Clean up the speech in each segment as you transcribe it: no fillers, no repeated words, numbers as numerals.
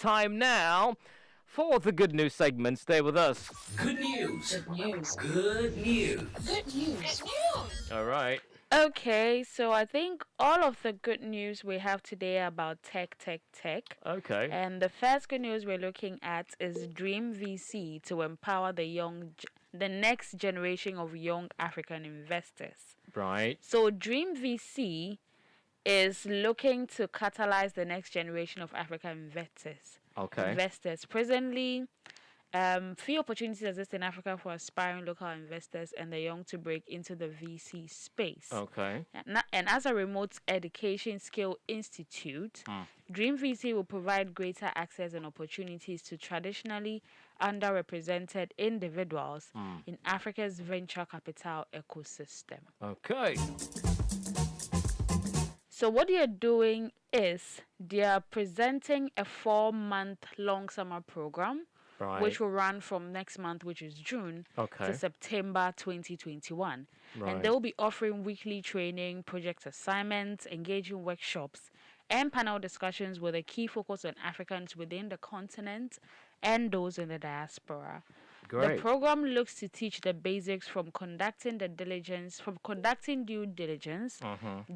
time now for the good news segment. Stay with us. Good news. Good news. Good news. Good news. Good news. All right. Okay, so I think all of the good news we have today are about tech. Okay. And the first good news we're looking at is Dream VC to empower the next generation of young African investors. Right. So Dream VC is looking to catalyze the next generation of African investors. Okay. Presently, few opportunities exist in Africa for aspiring local investors and the young to break into the VC space. Okay. And as a remote education skill institute, Dream VC will provide greater access and opportunities to traditionally underrepresented individuals in Africa's venture capital ecosystem. Okay. So what they are doing is they are presenting a 4-month-long summer program, Right. which will run from next month, which is June, Okay. to September 2021. Right. And they will be offering weekly training, project assignments, engaging workshops, and panel discussions with a key focus on Africans within the continent and those in the diaspora. Great. The program looks to teach the basics from conducting due diligence,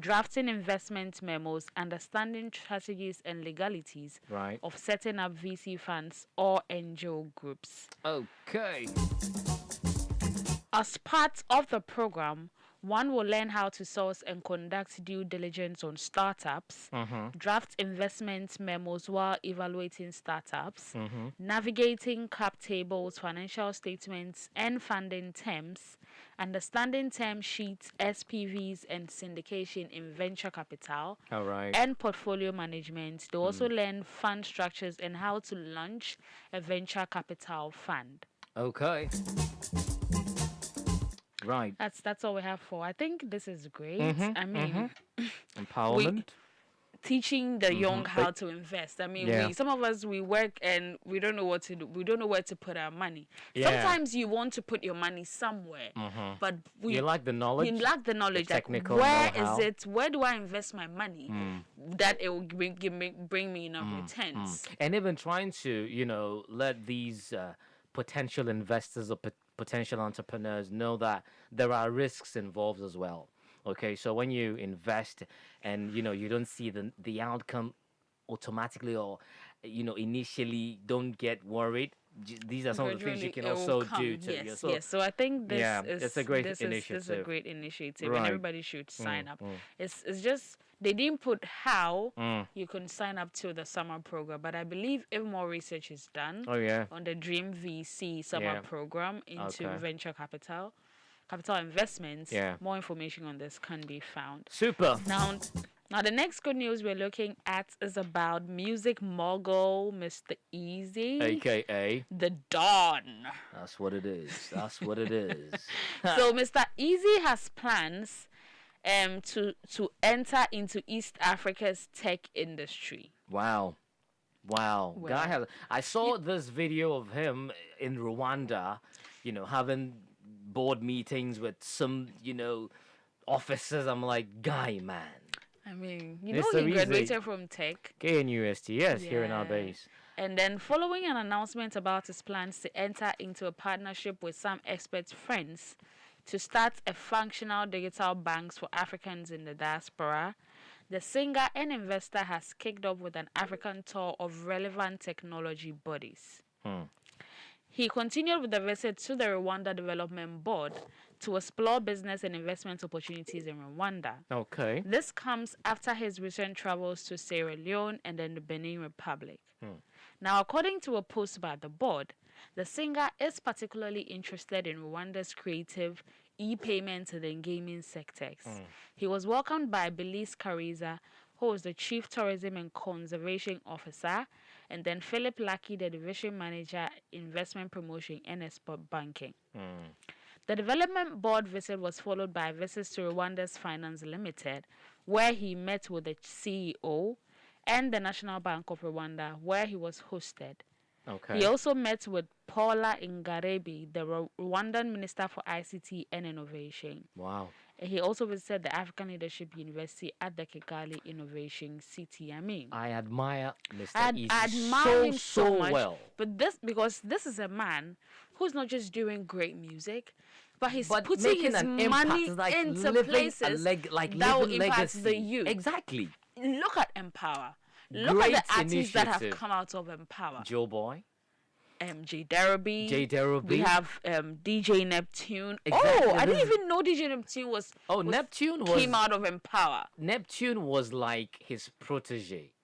drafting investment memos, understanding strategies and legalities Right. of setting up VC funds or NGO groups. Okay. As part of the program, one will learn how to source and conduct due diligence on startups, draft investment memos while evaluating startups, navigating cap tables, financial statements, and funding terms, understanding term sheets, SPVs, and syndication in venture capital, All right. and portfolio management. They also learn fund structures and how to launch a venture capital fund. Okay. Right. That's all we have for. I think this is great. I mean, Empowerment. teaching the young how to invest. I mean, Yeah. some of us we work and we don't know what to do. We don't know where to put our money. Yeah. Sometimes you want to put your money somewhere, but You lack the knowledge. You lack the knowledge. Like, technical where know-how. is it? Where do I invest my money that it will bring me enough returns? And even trying to, let these potential investors or potential entrepreneurs know that there are risks involved as well. Okay, so when you invest and you don't see the outcome automatically or initially, don't get worried. These are some of the things you can Gradually, it also will come. do to Yes, yourself. yes. So I think this is it's a great this initiative. Is a great initiative, Right. and everybody should sign up. It's just they didn't put how you can sign up to the summer program, but I believe if more research is done Oh yeah. on the Dream VC summer Yeah. program into Okay. venture capital investments, Yeah. more information on this can be found. Super. Now, the next good news we're looking at is about music mogul Mr. Eazi, AKA. the Don. That's what it is. That's what it is. So Mr. Eazi has plans to enter into East Africa's tech industry. Wow. Well, Guy has. I saw this video of him in Rwanda, having board meetings with some, officers. I'm like, guy, man. I mean, Mr. he Eazi. graduated from tech. KNUST, yes, here in our Yeah. base. And then following an announcement about his plans to enter into a partnership with some expert friends to start a functional digital banks for Africans in the diaspora, the singer and investor has kicked off with an African tour of relevant technology bodies. He continued with the visit to the Rwanda Development Board to explore business and investment opportunities in Rwanda. Okay. This comes after his recent travels to Sierra Leone and then the Benin Republic. Now, according to a post by the board, the singer is particularly interested in Rwanda's creative e-payment and gaming sectors. He was welcomed by Belize Kariza, who is the Chief Tourism and Conservation Officer, and then Philip Lackey, the Division Manager, Investment Promotion and Export Banking. The development board visit was followed by visits to Rwanda's Finance Limited, where he met with the CEO, and the National Bank of Rwanda, where he was hosted. Okay. He also met with Paula Ingarebi, the Rwandan Minister for ICT and Innovation. Wow. He also visited the African Leadership University at the Kigali Innovation City. I admire Mr. I Eazi admire him so much. well. But because this is a man who's not just doing great music, but he's But putting making his an impact, money it's like into living places like that will living impact legacy. the youth. Exactly. Look at Empower. Look Great at the artists that have initiative. come out of Empower. Joe Boy. J. Derby. J. Derby. We have DJ Neptune. Exactly, Oh, I this didn't is- even know DJ Neptune Neptune came out of Empower. Neptune was like his protege,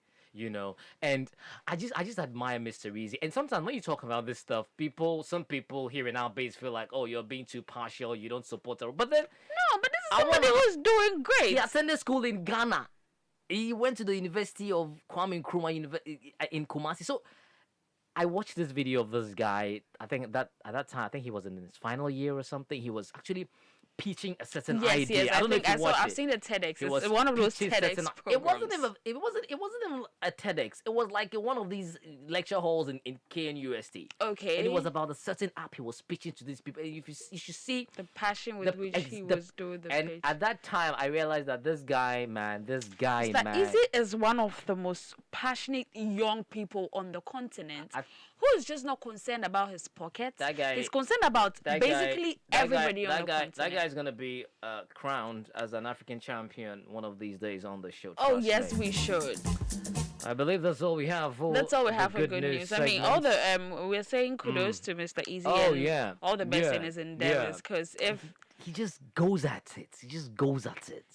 and I just admire Mr. Eazi. And sometimes when you talk about this stuff, some people here in our base feel like, oh, you're being too partial, you don't support her. But then No, but this is somebody who's doing great. he attended school in Ghana. He went to the University of Kwame Nkrumah in Kumasi. So I watched this video of this guy. I think that at that time, I think he was in his final year or something. He was actually pitching a certain idea. Yes, I don't know if you watched it. I've seen the TEDx. It was It's one of those pitching TEDx certain- programs. It wasn't even a TEDx. It was like one of these lecture halls in KNUST. Okay. And it was about a certain app he was pitching to these people. And you should see The passion with which he was doing the and pitch. at that time, I realized that this guy, man. Eazi is one of the most passionate young people on the continent who is just not concerned about his pockets. That guy- He's concerned about basically everybody on the continent. That guy's gonna be crowned as an African champion one of these days on the show. Oh, trust yes, me. we should. I believe that's all we have. For That's all we the have for good news. I mean, all the we're saying kudos to Mr. Eazi. Oh, and yeah. all the best Yeah. in his endeavors. Because He just goes at it.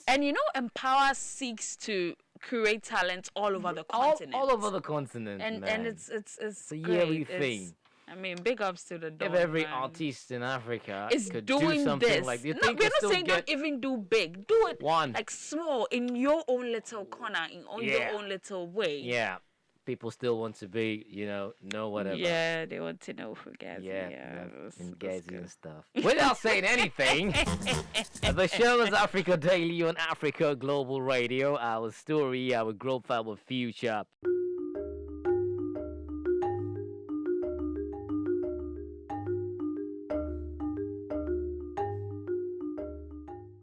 and Empower seeks to create talent all over the continent. all over the continent, and man. it's a great. yearly It's- thing. I mean, big ups to the If dog, every man. artist in Africa is could doing do something this. like, do you No, think we're they not still saying get don't even do big. Do it one? like small in your own little corner, your Yeah. own little way. Yeah, people still want to be, know whatever. Yeah, they want to know Fugazi. Yeah, that's and good. Gazi and stuff. Without saying anything, the show is Africa Daily on Africa Global Radio. Our story, our growth, our future.